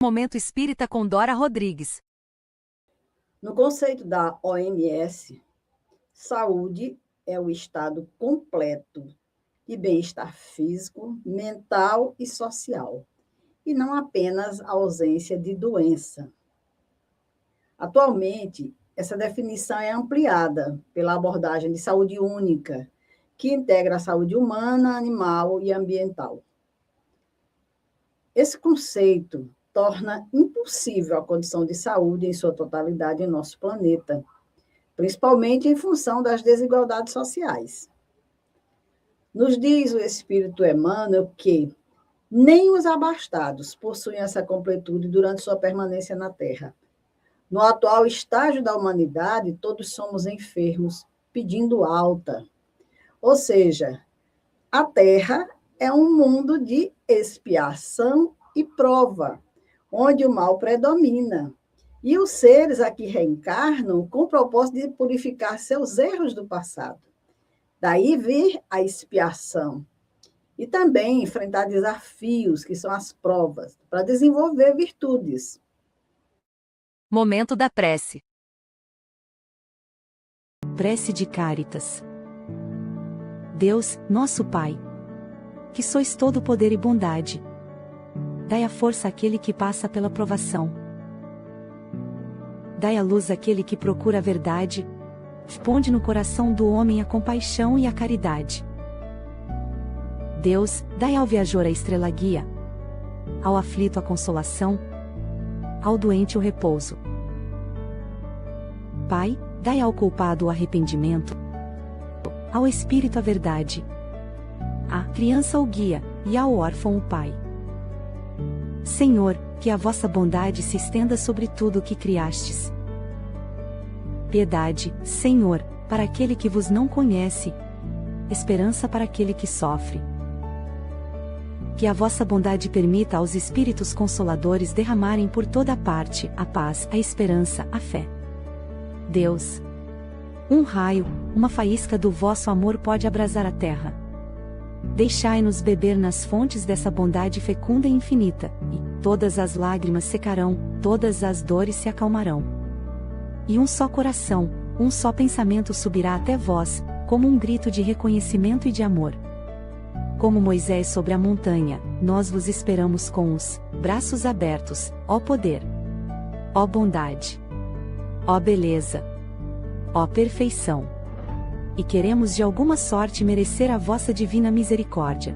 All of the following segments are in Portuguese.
Momento Espírita com Dora Rodrigues. No conceito da OMS, saúde é o estado completo de bem-estar físico, mental e social, e não apenas a ausência de doença. Atualmente, essa definição é ampliada pela abordagem de saúde única, que integra a saúde humana, animal e ambiental. Esse conceito torna impossível a condição de saúde em sua totalidade em nosso planeta, principalmente em função das desigualdades sociais. Nos diz o Espírito Emmanuel que nem os abastados possuem essa completude durante sua permanência na Terra. No atual estágio da humanidade, todos somos enfermos, pedindo alta. Ou seja, a Terra é um mundo de expiação e prova, onde o mal predomina. E os seres aqui reencarnam com o propósito de purificar seus erros do passado. Daí vir a expiação. E também enfrentar desafios, que são as provas, para desenvolver virtudes. Momento da prece. Prece de Cáritas. Deus, nosso Pai, que sois todo poder e bondade, dai a força àquele que passa pela provação. Dai a luz àquele que procura a verdade, ponde no coração do homem a compaixão e a caridade. Deus, dai ao viajor a estrela guia, ao aflito a consolação, ao doente o repouso. Pai, dai ao culpado o arrependimento, ao espírito a verdade, à criança o guia, e ao órfão o pai. Senhor, que a vossa bondade se estenda sobre tudo o que criastes. Piedade, Senhor, para aquele que vos não conhece, esperança para aquele que sofre. Que a vossa bondade permita aos Espíritos Consoladores derramarem por toda parte a paz, a esperança, a fé. Deus, um raio, uma faísca do vosso amor pode abrasar a terra. Deixai-nos beber nas fontes dessa bondade fecunda e infinita, e todas as lágrimas secarão, todas as dores se acalmarão. E um só coração, um só pensamento subirá até vós, como um grito de reconhecimento e de amor. Como Moisés sobre a montanha, nós vos esperamos com os braços abertos, ó poder, ó bondade, ó beleza, ó perfeição. E queremos de alguma sorte merecer a vossa divina misericórdia.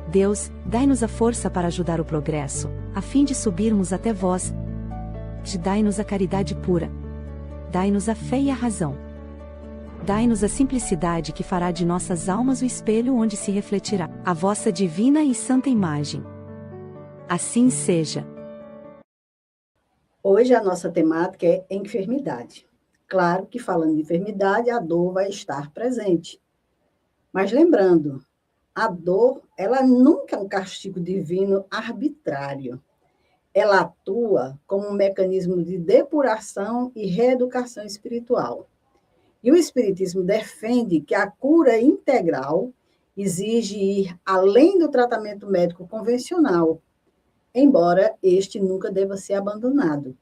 Deus, dai-nos a força para ajudar o progresso, a fim de subirmos até vós. Dai-nos a caridade pura. Dai-nos a fé e a razão. Dai-nos a simplicidade que fará de nossas almas o espelho onde se refletirá a vossa divina e santa imagem. Assim seja. Hoje a nossa temática é enfermidade. Claro que falando de enfermidade, a dor vai estar presente. Mas lembrando, a dor, ela nunca é um castigo divino arbitrário. Ela atua como um mecanismo de depuração e reeducação espiritual. E o Espiritismo defende que a cura integral exige ir além do tratamento médico convencional, embora este nunca deva ser abandonado.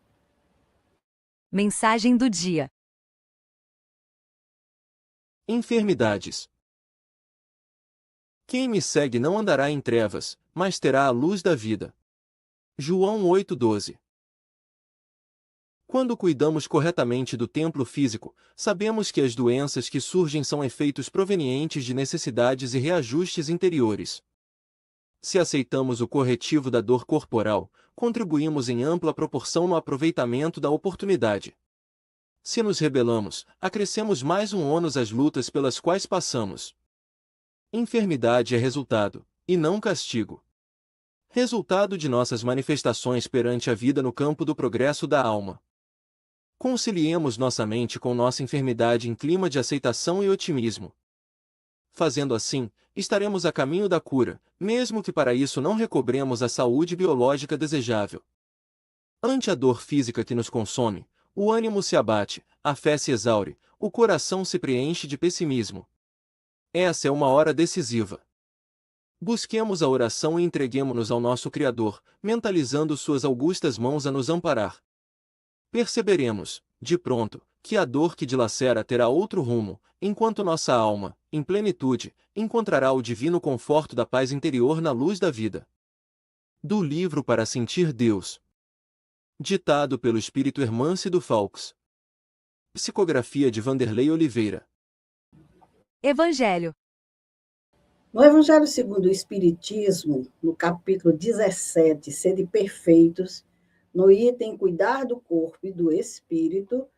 Mensagem do dia. Enfermidades. Quem me segue não andará em trevas, mas terá a luz da vida. João 8,12. Quando cuidamos corretamente do templo físico, sabemos que as doenças que surgem são efeitos provenientes de necessidades e reajustes interiores. Se aceitamos o corretivo da dor corporal, contribuímos em ampla proporção no aproveitamento da oportunidade. Se nos rebelamos, acrescemos mais um ônus às lutas pelas quais passamos. Enfermidade é resultado, e não castigo. Resultado de nossas manifestações perante a vida no campo do progresso da alma. Conciliemos nossa mente com nossa enfermidade em clima de aceitação e otimismo. Fazendo assim, estaremos a caminho da cura, mesmo que para isso não recobremos a saúde biológica desejável. Ante a dor física que nos consome, o ânimo se abate, a fé se exaure, o coração se preenche de pessimismo. Essa é uma hora decisiva. Busquemos a oração e entreguemo-nos ao nosso Criador, mentalizando suas augustas mãos a nos amparar. Perceberemos, de pronto, que a dor que dilacera terá outro rumo, enquanto nossa alma, em plenitude, encontrará o divino conforto da paz interior na luz da vida. Do livro Para Sentir Deus. Ditado pelo espírito Hermâncio Falks. Psicografia de Vanderlei Oliveira. Evangelho. No Evangelho segundo o Espiritismo, no capítulo 17, Sede Perfeitos, no item Cuidar do Corpo e do Espírito,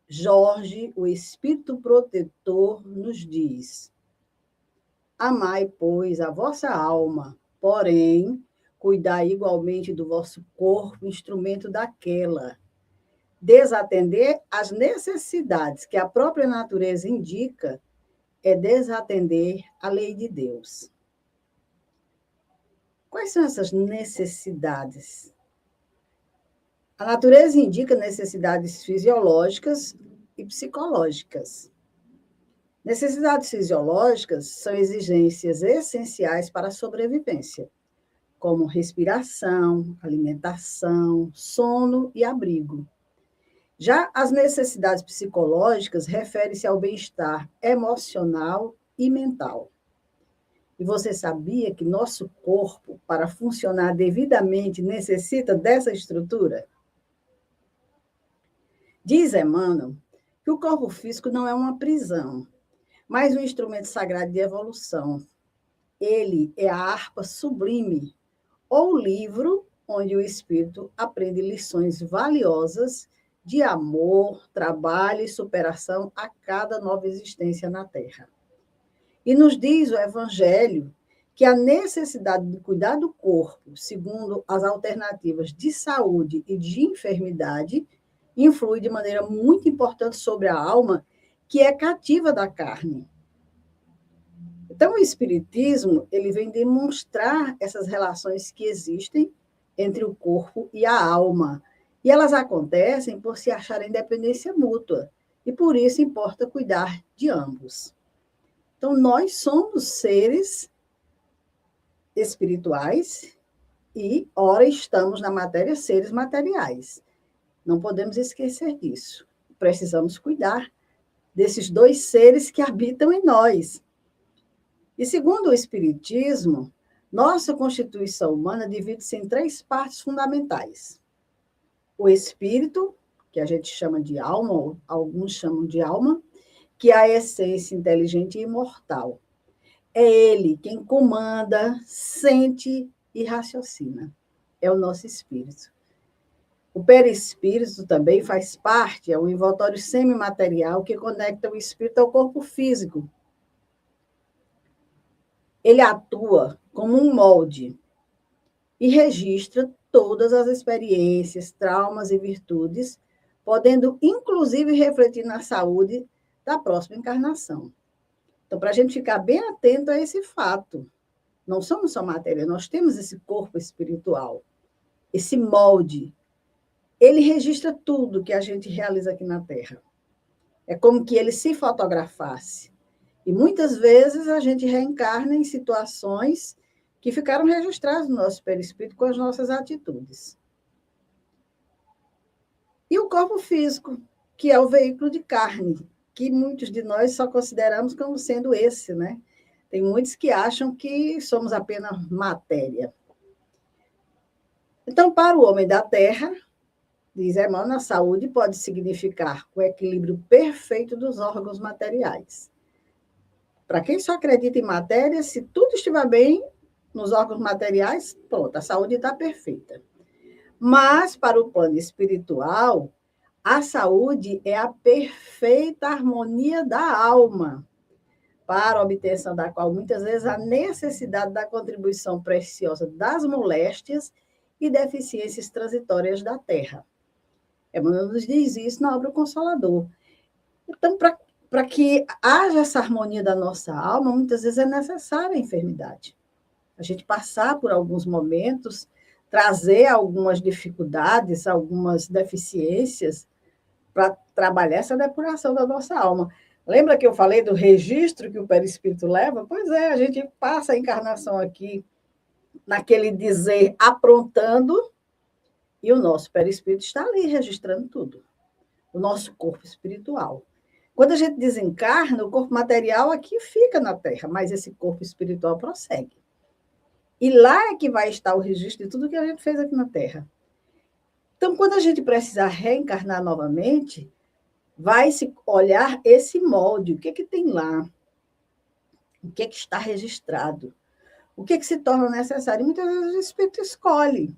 Jorge, o Espírito Protetor, nos diz: Amai, pois, a vossa alma, porém, cuidai igualmente do vosso corpo, instrumento daquela. Desatender às necessidades que a própria natureza indica é desatender a lei de Deus. Quais são essas necessidades? A natureza indica necessidades fisiológicas e psicológicas. Necessidades fisiológicas são exigências essenciais para a sobrevivência, como respiração, alimentação, sono e abrigo. Já as necessidades psicológicas referem-se ao bem-estar emocional e mental. E você sabia que nosso corpo, para funcionar devidamente, necessita dessa estrutura? Diz Emmanuel que o corpo físico não é uma prisão, mas um instrumento sagrado de evolução. Ele é a harpa sublime, ou livro onde o espírito aprende lições valiosas de amor, trabalho e superação a cada nova existência na Terra. E nos diz o Evangelho que a necessidade de cuidar do corpo, segundo as alternativas de saúde e de enfermidade, influi de maneira muito importante sobre a alma, que é cativa da carne. Então, o Espiritismo ele vem demonstrar essas relações que existem entre o corpo e a alma. E elas acontecem por se acharem dependência mútua. E por isso importa cuidar de ambos. Então, nós somos seres espirituais e, ora, estamos na matéria seres materiais. Não podemos esquecer disso. Precisamos cuidar desses dois seres que habitam em nós. E, segundo o Espiritismo, nossa constituição humana divide-se em 3 partes fundamentais. O espírito, que a gente chama de alma, ou alguns chamam de alma, que é a essência inteligente e imortal. É ele quem comanda, sente e raciocina. É o nosso espírito. O perispírito também faz parte, é um envoltório semimaterial que conecta o espírito ao corpo físico. Ele atua como um molde e registra todas as experiências, traumas e virtudes, podendo, inclusive, refletir na saúde da próxima encarnação. Então, para a gente ficar bem atento a esse fato, não somos só matéria, nós temos esse corpo espiritual, esse molde. Ele registra tudo que a gente realiza aqui na Terra. É como que ele se fotografasse. E muitas vezes a gente reencarna em situações que ficaram registradas no nosso perispírito com as nossas atitudes. E o corpo físico, que é o veículo de carne, que muitos de nós só consideramos como sendo esse, né? Tem muitos que acham que somos apenas matéria. Então, para o homem da Terra, diz Emmanuel, a saúde pode significar o equilíbrio perfeito dos órgãos materiais. Para quem só acredita em matéria, se tudo estiver bem nos órgãos materiais, pronto, a saúde está perfeita. Mas, para o plano espiritual, a saúde é a perfeita harmonia da alma, para a obtenção da qual, muitas vezes, a necessidade da contribuição preciosa das moléstias e deficiências transitórias da Terra. Emmanuel nos diz isso na obra O Consolador. Então, para que haja essa harmonia da nossa alma, muitas vezes é necessária a enfermidade. A gente passar por alguns momentos, trazer algumas dificuldades, algumas deficiências, para trabalhar essa depuração da nossa alma. Lembra que eu falei do registro que o perispírito leva? Pois é, a gente passa a encarnação aqui naquele dizer aprontando, e o nosso perispírito está ali registrando tudo. O nosso corpo espiritual. Quando a gente desencarna, o corpo material aqui fica na Terra, mas esse corpo espiritual prossegue. E lá é que vai estar o registro de tudo que a gente fez aqui na Terra. Então, quando a gente precisar reencarnar novamente, vai se olhar esse molde, o que tem lá, o que está registrado, o que se torna necessário. E muitas vezes o espírito escolhe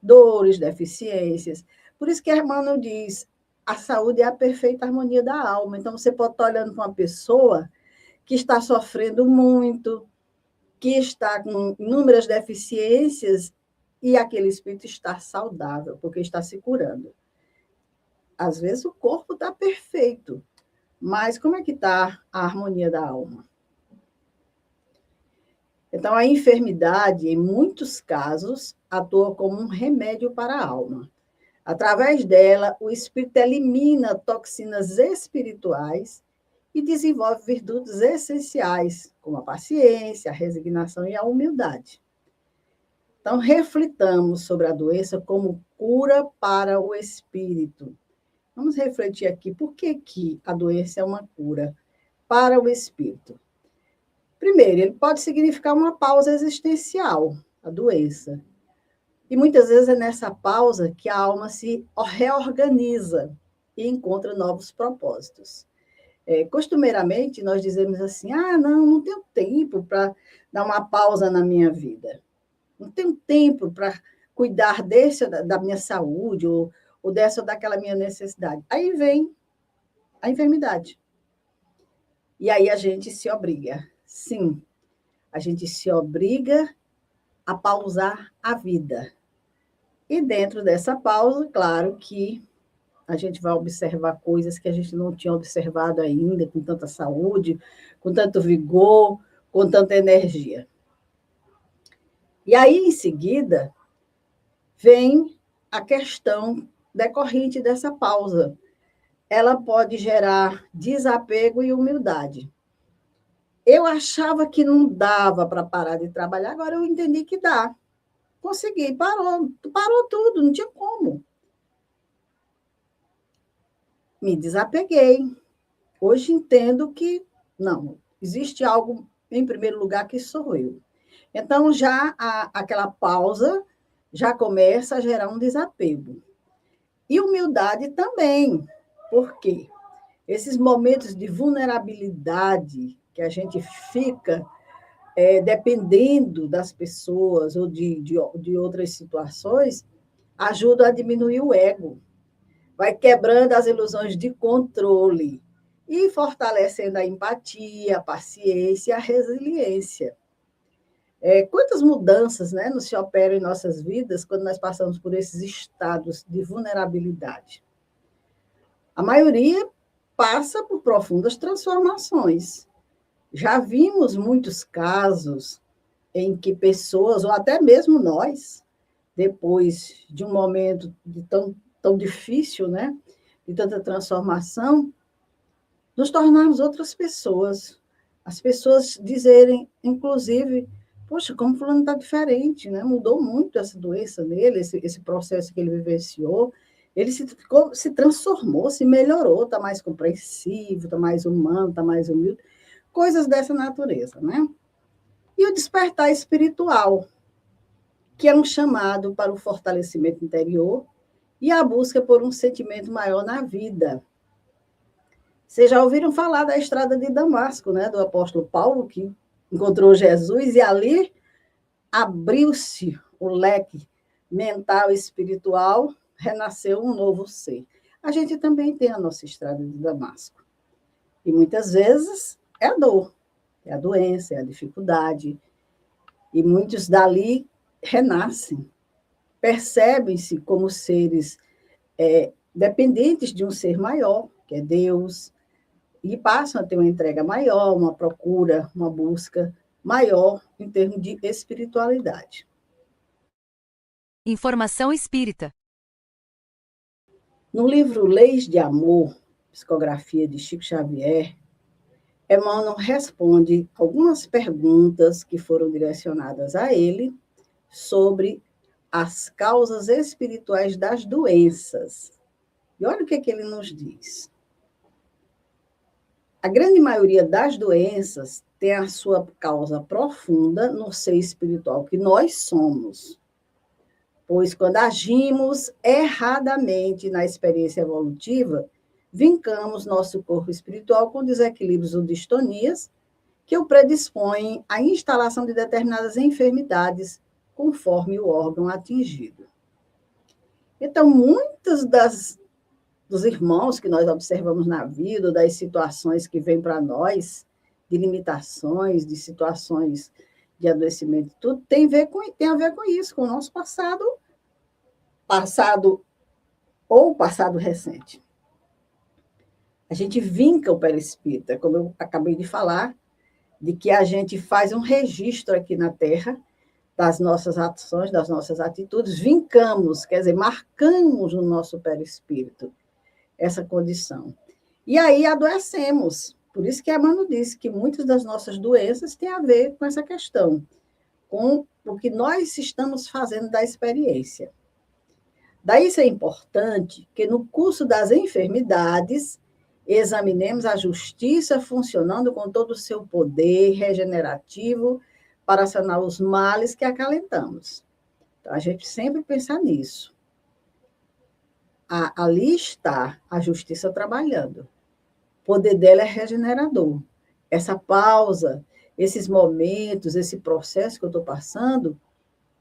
dores, deficiências. Por isso que Hermano diz, a saúde é a perfeita harmonia da alma. Então, você pode estar olhando para uma pessoa que está sofrendo muito, que está com inúmeras deficiências, e aquele espírito está saudável, porque está se curando. Às vezes o corpo está perfeito, mas como é que está a harmonia da alma? Então, a enfermidade, em muitos casos, atua como um remédio para a alma. Através dela, o espírito elimina toxinas espirituais e desenvolve virtudes essenciais, como a paciência, a resignação e a humildade. Então, reflitamos sobre a doença como cura para o espírito. Vamos refletir aqui por que a doença é uma cura para o espírito. Primeiro, ele pode significar uma pausa existencial, a doença. E muitas vezes é nessa pausa que a alma se reorganiza e encontra novos propósitos. Costumeiramente, nós dizemos assim, não tenho tempo para dar uma pausa na minha vida. Não tenho tempo para cuidar da minha saúde ou dessa ou daquela minha necessidade. Aí vem a enfermidade. E aí a gente se obriga. Sim, a gente se obriga a pausar a vida. E dentro dessa pausa, claro que a gente vai observar coisas que a gente não tinha observado ainda, com tanta saúde, com tanto vigor, com tanta energia. E aí, em seguida, vem a questão decorrente dessa pausa. Ela pode gerar desapego e humildade. Eu achava que não dava para parar de trabalhar, agora eu entendi que dá. Consegui, parou tudo, não tinha como. Me desapeguei. Hoje entendo que não, existe algo em primeiro lugar que sou eu. Então, já aquela pausa já começa a gerar um desapego. E humildade também. Por quê? Esses momentos de vulnerabilidade que a gente fica dependendo das pessoas ou de outras situações, ajuda a diminuir o ego. Vai quebrando as ilusões de controle e fortalecendo a empatia, a paciência e a resiliência. Quantas mudanças, né, nos se operam em nossas vidas quando nós passamos por esses estados de vulnerabilidade? A maioria passa por profundas transformações. Já vimos muitos casos em que pessoas, ou até mesmo nós, depois de um momento tão difícil, né, de tanta transformação, nos tornarmos outras pessoas. As pessoas dizerem, inclusive, poxa, como fulano está diferente, né? Mudou muito essa doença nele, esse processo que ele vivenciou. Ele se transformou, se melhorou, está mais compreensivo, está mais humano, está mais humilde. Coisas dessa natureza, né? E o despertar espiritual, que é um chamado para o fortalecimento interior e a busca por um sentimento maior na vida. Vocês já ouviram falar da estrada de Damasco, né? Do apóstolo Paulo, que encontrou Jesus e ali abriu-se o leque mental e espiritual, renasceu um novo ser. A gente também tem a nossa estrada de Damasco. E muitas vezes é a dor, é a doença, é a dificuldade. E muitos dali renascem, percebem-se como seres dependentes de um ser maior, que é Deus, e passam a ter uma entrega maior, uma procura, uma busca maior em termos de espiritualidade. Informação espírita. No livro Leis de Amor, psicografia de Chico Xavier, Emmanuel responde algumas perguntas que foram direcionadas a ele sobre as causas espirituais das doenças. E olha o que ele nos diz. A grande maioria das doenças tem a sua causa profunda no ser espiritual que nós somos. Pois quando agimos erradamente na experiência evolutiva, vincamos nosso corpo espiritual com desequilíbrios ou distonias que o predispõem à instalação de determinadas enfermidades conforme o órgão atingido. Então, muitas dos irmãos que nós observamos na vida, das situações que vêm para nós, de limitações, de situações de adoecimento, tudo tem a ver com isso, com o nosso passado ou passado recente. A gente vinca o perispírito, como eu acabei de falar, de que a gente faz um registro aqui na Terra das nossas ações, das nossas atitudes, vincamos, quer dizer, marcamos no nosso perispírito essa condição. E aí adoecemos. Por isso que Emmanuel disse que muitas das nossas doenças têm a ver com essa questão, com o que nós estamos fazendo da experiência. Daí isso é importante que no curso das enfermidades examinemos a justiça funcionando com todo o seu poder regenerativo para sanar os males que acalentamos. Então, a gente sempre pensa nisso. Ali está a justiça trabalhando. O poder dela é regenerador. Essa pausa, esses momentos, esse processo que eu estou passando,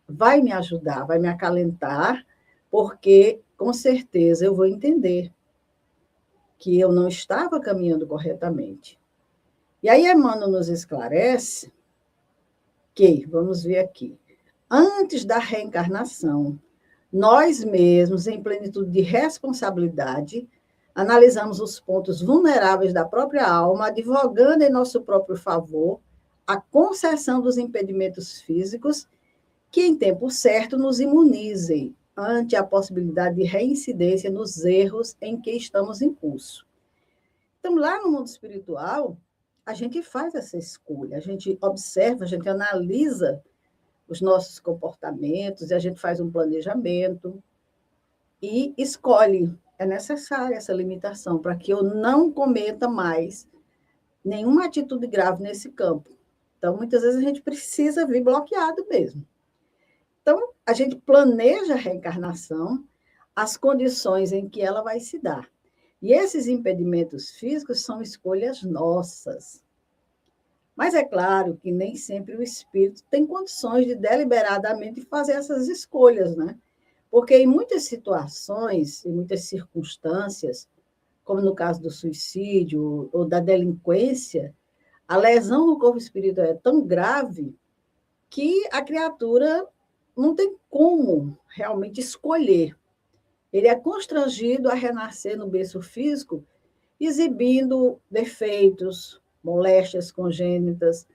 vai me ajudar, vai me acalentar, porque, com certeza, eu vou entender que eu não estava caminhando corretamente. E aí Emmanuel nos esclarece que, vamos ver aqui, antes da reencarnação, nós mesmos, em plenitude de responsabilidade, analisamos os pontos vulneráveis da própria alma, advogando em nosso próprio favor a concessão dos impedimentos físicos que, em tempo certo, nos imunizem ante a possibilidade de reincidência nos erros em que estamos em curso. Então, lá no mundo espiritual, a gente faz essa escolha, a gente observa, a gente analisa os nossos comportamentos, e a gente faz um planejamento e escolhe. É necessária essa limitação para que eu não cometa mais nenhuma atitude grave nesse campo. Então, muitas vezes, a gente precisa vir bloqueado mesmo. Então, a gente planeja a reencarnação, as condições em que ela vai se dar. E esses impedimentos físicos são escolhas nossas. Mas é claro que nem sempre o espírito tem condições de deliberadamente fazer essas escolhas, né? Porque em muitas situações, em muitas circunstâncias, como no caso do suicídio ou da delinquência, a lesão no corpo espiritual é tão grave que a criatura não tem como realmente escolher. Ele é constrangido a renascer no berço físico, exibindo defeitos, moléstias congênitas.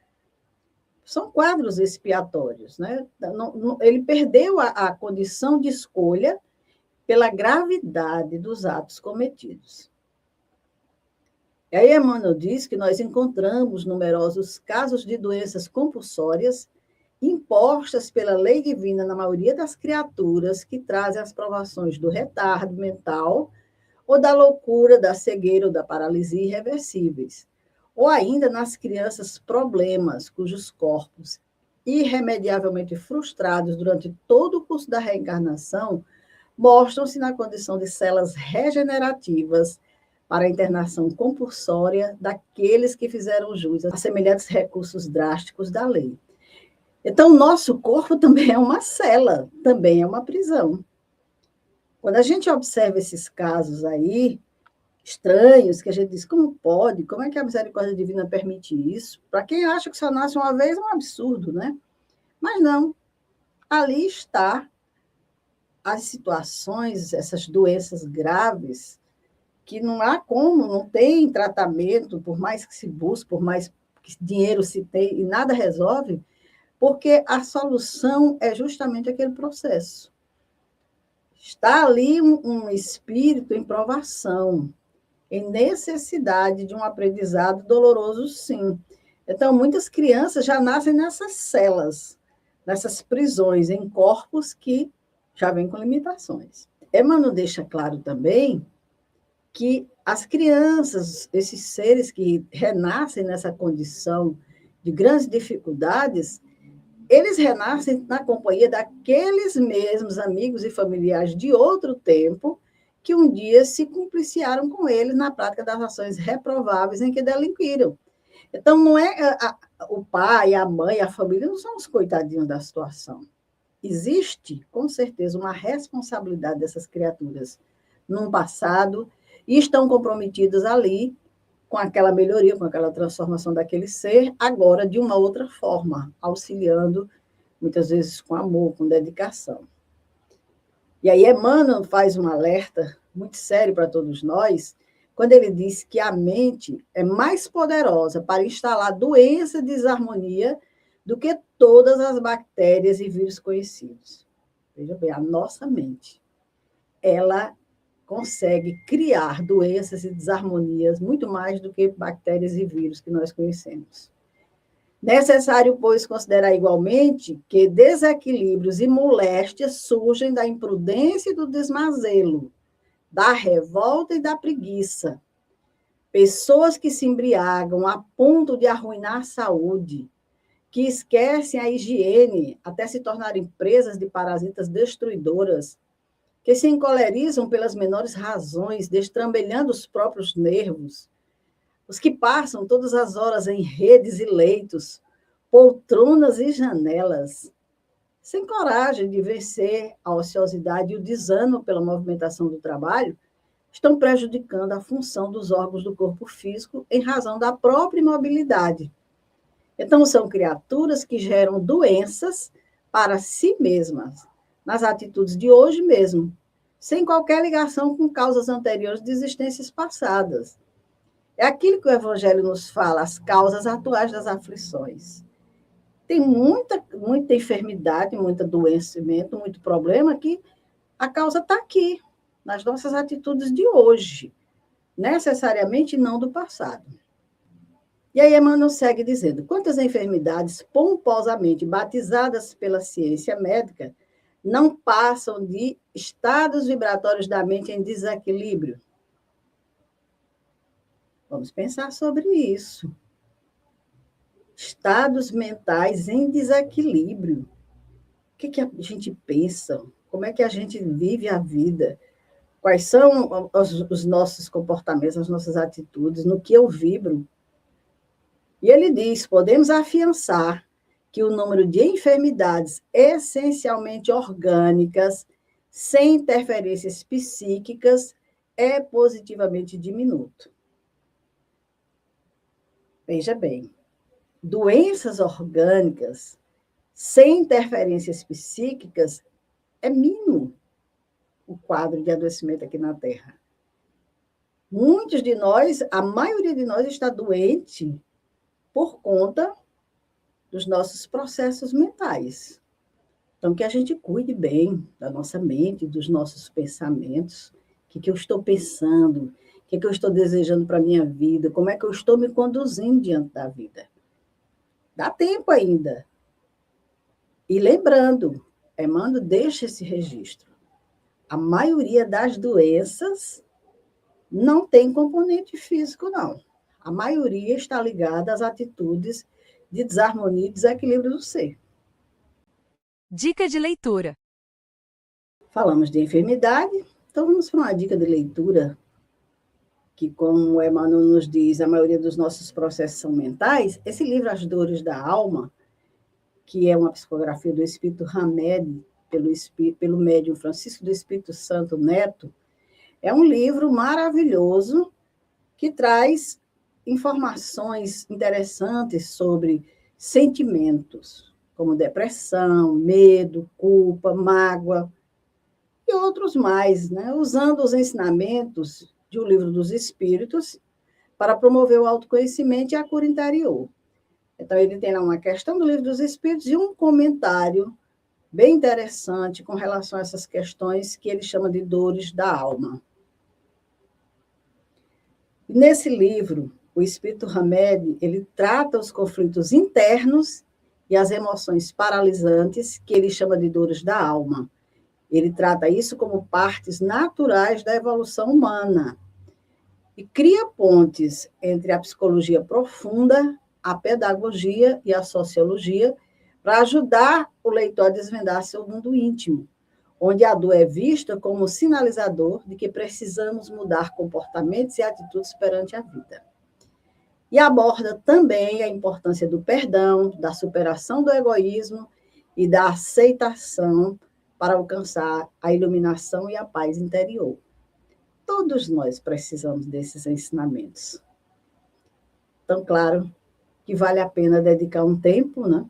São quadros expiatórios, né? Ele perdeu a condição de escolha pela gravidade dos atos cometidos. E aí Emmanuel diz que nós encontramos numerosos casos de doenças compulsórias impostas pela lei divina na maioria das criaturas que trazem as provações do retardo mental ou da loucura, da cegueira ou da paralisia irreversíveis. Ou ainda nas crianças problemas, cujos corpos, irremediavelmente frustrados durante todo o curso da reencarnação, mostram-se na condição de celas regenerativas para a internação compulsória daqueles que fizeram jus a semelhantes recursos drásticos da lei. Então, o nosso corpo também é uma cela, também é uma prisão. Quando a gente observa esses casos aí, estranhos, que a gente diz, como pode? Como é que a misericórdia divina permite isso? Para quem acha que só nasce uma vez, é um absurdo, né? Mas não. Ali está as situações, essas doenças graves, que não há como, não tem tratamento, por mais que se busque, por mais que dinheiro se tem, e nada resolve, porque a solução é justamente aquele processo. Está ali um espírito em provação. em necessidade de um aprendizado doloroso, sim. Então, muitas crianças já nascem nessas celas, nessas prisões, em corpos que já vêm com limitações. Emmanuel deixa claro também que as crianças, esses seres que renascem nessa condição de grandes dificuldades, eles renascem na companhia daqueles mesmos amigos e familiares de outro tempo que um dia se cumpliciaram com eles na prática das ações reprováveis em que delinquiram. Então, não é o pai, a mãe, a família não são os coitadinhos da situação. Existe, com certeza, uma responsabilidade dessas criaturas num passado e estão comprometidas ali com aquela melhoria, com aquela transformação daquele ser, agora de uma outra forma, auxiliando, muitas vezes com amor, com dedicação. E aí Emmanuel faz um alerta muito sério para todos nós, quando ele diz que a mente é mais poderosa para instalar doença e desarmonia do que todas as bactérias e vírus conhecidos. Veja bem, a nossa mente, ela consegue criar doenças e desarmonias muito mais do que bactérias e vírus que nós conhecemos. Necessário, pois, considerar igualmente que desequilíbrios e moléstias surgem da imprudência e do desmazelo, da revolta e da preguiça. Pessoas que se embriagam a ponto de arruinar a saúde, que esquecem a higiene até se tornarem presas de parasitas destruidoras, que se encolerizam pelas menores razões, destrambelhando os próprios nervos, os que passam todas as horas em redes e leitos, poltronas e janelas, sem coragem de vencer a ociosidade e o desânimo pela movimentação do trabalho, estão prejudicando a função dos órgãos do corpo físico em razão da própria imobilidade. Então, são criaturas que geram doenças para si mesmas, nas atitudes de hoje mesmo, sem qualquer ligação com causas anteriores de existências passadas. É aquilo que o Evangelho nos fala, as causas atuais das aflições. Tem muita enfermidade, muito adoecimento, muito problema que a causa está aqui, nas nossas atitudes de hoje, necessariamente não do passado. E aí Emmanuel segue dizendo, quantas enfermidades pomposamente batizadas pela ciência médica não passam de estados vibratórios da mente em desequilíbrio? Vamos pensar sobre isso. Estados mentais em desequilíbrio. O que a gente pensa? Como é que a gente vive a vida? Quais são os nossos comportamentos, as nossas atitudes, no que eu vibro? E ele diz, podemos afiançar que o número de enfermidades essencialmente orgânicas, sem interferências psíquicas, é positivamente diminuto. Veja bem, doenças orgânicas, sem interferências psíquicas, é mínimo o quadro de adoecimento aqui na Terra. Muitos de nós, a maioria de nós está doente por conta dos nossos processos mentais. Então, que a gente cuide bem da nossa mente, dos nossos pensamentos, o que eu estou pensando, o que eu estou desejando para a minha vida, como é que eu estou me conduzindo diante da vida. Dá tempo ainda. E lembrando, Emmanuel deixa esse registro. A maioria das doenças não tem componente físico, não. A maioria está ligada às atitudes de desarmonia e desequilíbrio do ser. Dica de leitura. Falamos de enfermidade, então vamos para uma dica de leitura, que, como o Emmanuel nos diz, a maioria dos nossos processos são mentais. Esse livro, As Dores da Alma, que é uma psicografia do Espírito Hamed, pelo médium Francisco do Espírito Santo Neto, é um livro maravilhoso que traz informações interessantes sobre sentimentos, como depressão, medo, culpa, mágoa e outros mais, né? Usando os ensinamentos de O Livro dos Espíritos para promover o autoconhecimento e a cura interior. Então, ele tem lá uma questão do Livro dos Espíritos e um comentário bem interessante com relação a essas questões que ele chama de dores da alma. E nesse livro, o Espírito Hamed, ele trata os conflitos internos e as emoções paralisantes, que ele chama de dores da alma. Ele trata isso como partes naturais da evolução humana e cria pontes entre a psicologia profunda, a pedagogia e a sociologia para ajudar o leitor a desvendar seu mundo íntimo, onde a dor é vista como sinalizador de que precisamos mudar comportamentos e atitudes perante a vida. E aborda também a importância do perdão, da superação do egoísmo e da aceitação para alcançar a iluminação e a paz interior. Todos nós precisamos desses ensinamentos. Então, claro que vale a pena dedicar um tempo, né,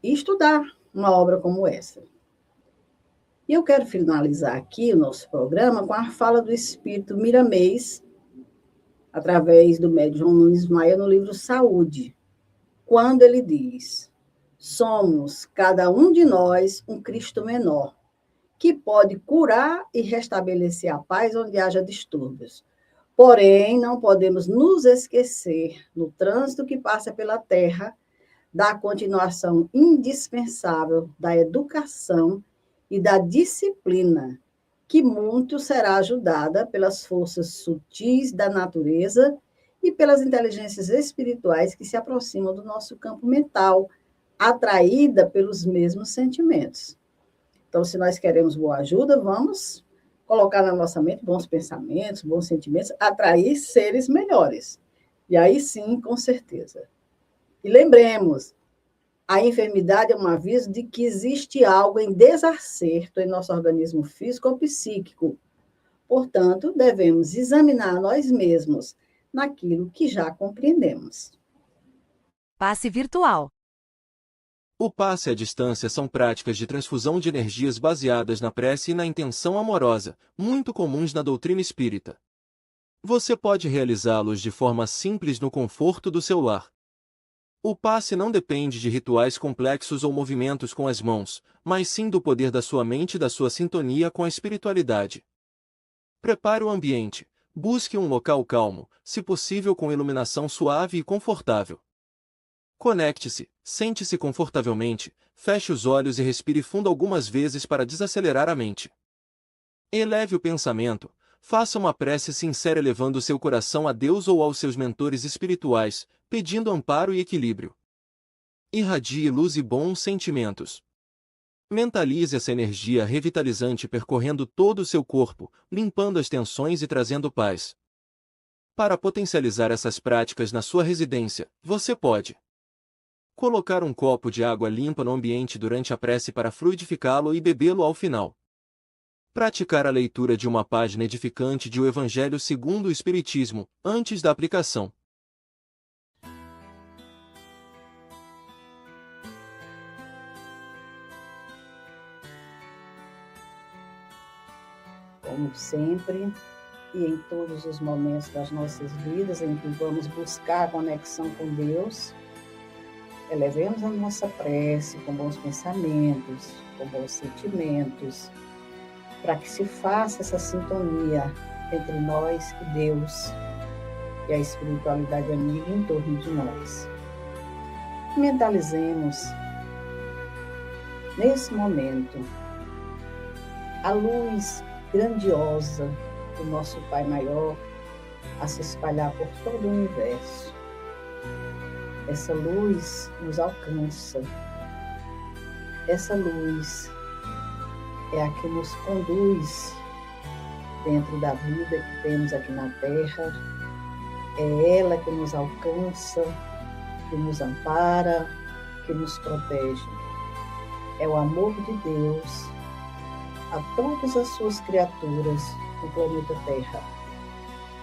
e estudar uma obra como essa. E eu quero finalizar aqui o nosso programa com a fala do espírito Miramês, através do médium João Nunes Maia, no livro Saúde, quando ele diz: somos, cada um de nós, um Cristo menor, que pode curar e restabelecer a paz onde haja distúrbios. Porém, não podemos nos esquecer, no trânsito que passa pela Terra, da continuação indispensável da educação e da disciplina, que muito será ajudada pelas forças sutis da natureza e pelas inteligências espirituais que se aproximam do nosso campo mental, atraída pelos mesmos sentimentos. Então, se nós queremos boa ajuda, vamos colocar na nossa mente bons pensamentos, bons sentimentos, atrair seres melhores. E aí sim, com certeza. E lembremos, a enfermidade é um aviso de que existe algo em desacerto em nosso organismo físico ou psíquico. Portanto, devemos examinar nós mesmos naquilo que já compreendemos. Passe virtual. O passe à distância são práticas de transfusão de energias baseadas na prece e na intenção amorosa, muito comuns na doutrina espírita. Você pode realizá-los de forma simples no conforto do seu lar. O passe não depende de rituais complexos ou movimentos com as mãos, mas sim do poder da sua mente e da sua sintonia com a espiritualidade. Prepare o ambiente. Busque um local calmo, se possível com iluminação suave e confortável. Conecte-se, sente-se confortavelmente, feche os olhos e respire fundo algumas vezes para desacelerar a mente. Eleve o pensamento, faça uma prece sincera elevando seu coração a Deus ou aos seus mentores espirituais, pedindo amparo e equilíbrio. Irradie luz e bons sentimentos. Mentalize essa energia revitalizante percorrendo todo o seu corpo, limpando as tensões e trazendo paz. Para potencializar essas práticas na sua residência, você pode colocar um copo de água limpa no ambiente durante a prece para fluidificá-lo e bebê-lo ao final. Praticar a leitura de uma página edificante de O Evangelho segundo o Espiritismo, antes da aplicação. Como sempre, e em todos os momentos das nossas vidas em que vamos buscar a conexão com Deus, elevemos a nossa prece com bons pensamentos, com bons sentimentos, para que se faça essa sintonia entre nós e Deus e a espiritualidade amiga em torno de nós. Mentalizemos, nesse momento, a luz grandiosa do nosso Pai Maior a se espalhar por todo o universo. Essa luz nos alcança. Essa luz é a que nos conduz dentro da vida que temos aqui na Terra. É ela que nos alcança, que nos ampara, que nos protege. É o amor de Deus a todas as suas criaturas no planeta Terra,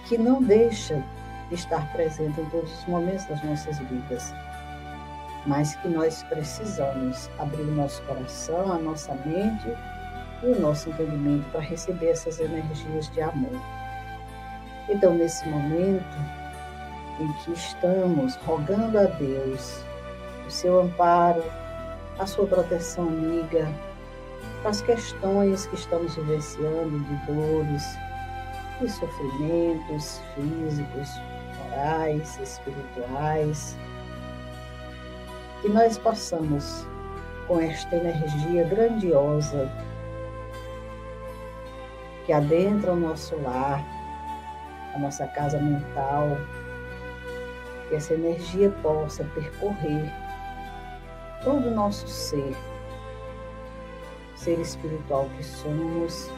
que não deixa de estar presente em todos os momentos das nossas vidas, mas que nós precisamos abrir o nosso coração, a nossa mente e o nosso entendimento para receber essas energias de amor. Então, nesse momento em que estamos rogando a Deus o seu amparo, a sua proteção amiga, para as questões que estamos vivenciando de dores, de sofrimentos físicos, morais, espirituais, que nós possamos, com esta energia grandiosa que adentra o nosso lar, a nossa casa mental, que essa energia possa percorrer todo o nosso ser espiritual que somos,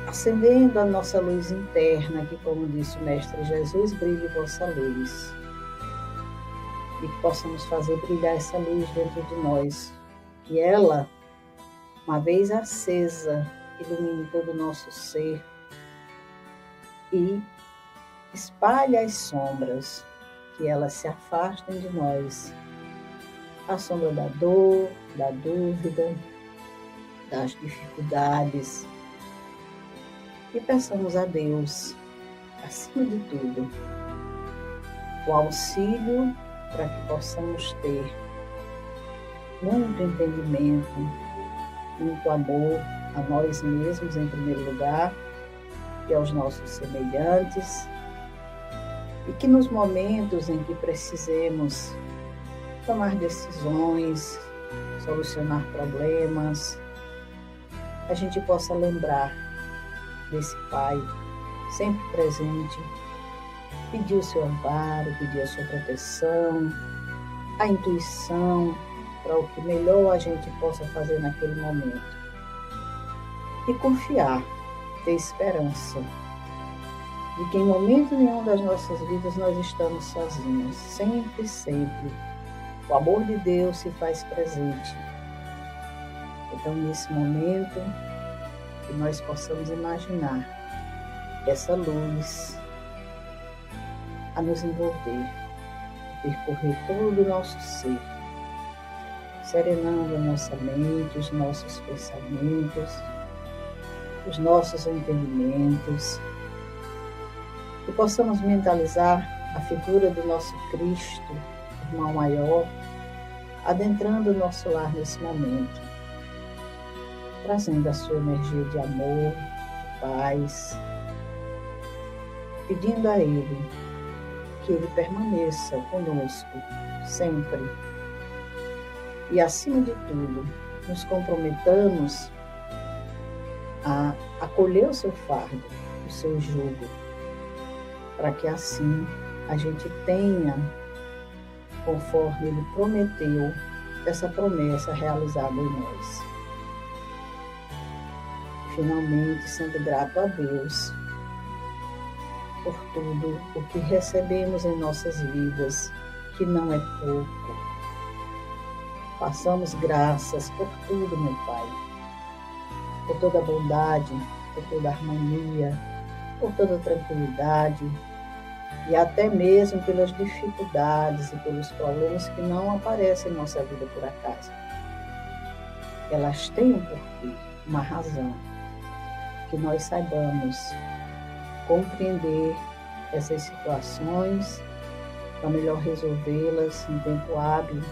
acendendo a nossa luz interna, que, como disse o Mestre Jesus, brilhe vossa luz. E que possamos fazer brilhar essa luz dentro de nós. Que ela, uma vez acesa, ilumine todo o nosso ser e espalhe as sombras, que elas se afastem de nós. A sombra da dor, da dúvida, das dificuldades. E peçamos a Deus, acima de tudo, o auxílio para que possamos ter muito entendimento, muito amor a nós mesmos em primeiro lugar e aos nossos semelhantes, e que nos momentos em que precisemos tomar decisões, solucionar problemas, a gente possa lembrar desse Pai sempre presente, pedir o seu amparo, pedir a sua proteção, a intuição para o que melhor a gente possa fazer naquele momento. E confiar, ter esperança de que em momento nenhum das nossas vidas nós estamos sozinhos. Sempre, sempre, o amor de Deus se faz presente. Então, nesse momento, que nós possamos imaginar essa luz a nos envolver, percorrer todo o nosso ser, serenando a nossa mente, os nossos pensamentos, os nossos entendimentos, que possamos mentalizar a figura do nosso Cristo, irmão maior, adentrando o nosso lar nesse momento, trazendo a sua energia de amor, de paz, pedindo a Ele que Ele permaneça conosco sempre. E, acima de tudo, nos comprometamos a acolher o seu fardo, o seu jugo, para que assim a gente tenha, conforme Ele prometeu, essa promessa realizada em nós. Finalmente, sendo grato a Deus por tudo o que recebemos em nossas vidas, que não é pouco. Passamos graças por tudo, meu Pai, por toda a bondade, por toda a harmonia, por toda a tranquilidade e até mesmo pelas dificuldades e pelos problemas que não aparecem em nossa vida por acaso. Elas têm um porquê, uma razão, que nós saibamos compreender essas situações para melhor resolvê-las em tempo hábil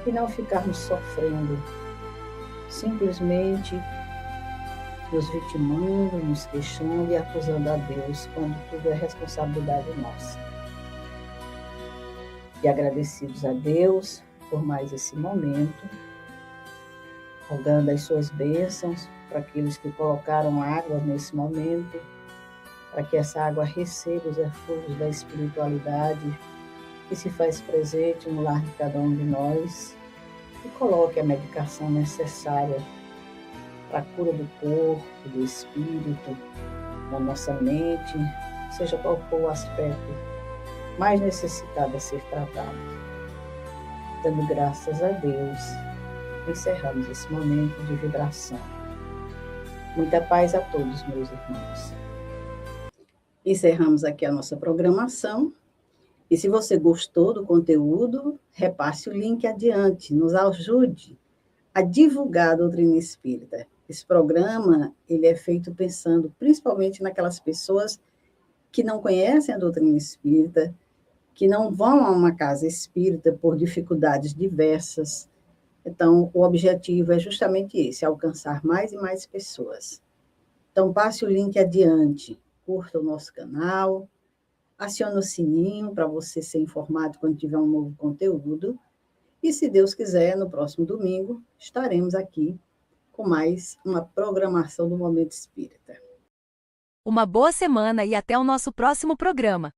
e não ficarmos sofrendo, simplesmente nos vitimando, nos queixando e acusando a Deus, quando tudo é responsabilidade nossa. E agradecidos a Deus por mais esse momento, rogando as suas bênçãos para aqueles que colocaram água nesse momento, para que essa água receba os eflúvios da espiritualidade que se faz presente no lar de cada um de nós e coloque a medicação necessária para a cura do corpo, do espírito, da nossa mente, seja qual for o aspecto mais necessitado a ser tratado. Dando graças a Deus, encerramos esse momento de vibração. Muita paz a todos, meus irmãos. Encerramos aqui a nossa programação. E se você gostou do conteúdo, repasse o link adiante, nos ajude a divulgar a doutrina espírita. Esse programa ele é feito pensando principalmente naquelas pessoas que não conhecem a doutrina espírita, que não vão a uma casa espírita por dificuldades diversas. Então, o objetivo é justamente esse, alcançar mais e mais pessoas. Então, passe o link adiante, curta o nosso canal, acione o sininho para você ser informado quando tiver um novo conteúdo. E, se Deus quiser, no próximo domingo, estaremos aqui com mais uma programação do Momento Espírita. Uma boa semana e até o nosso próximo programa.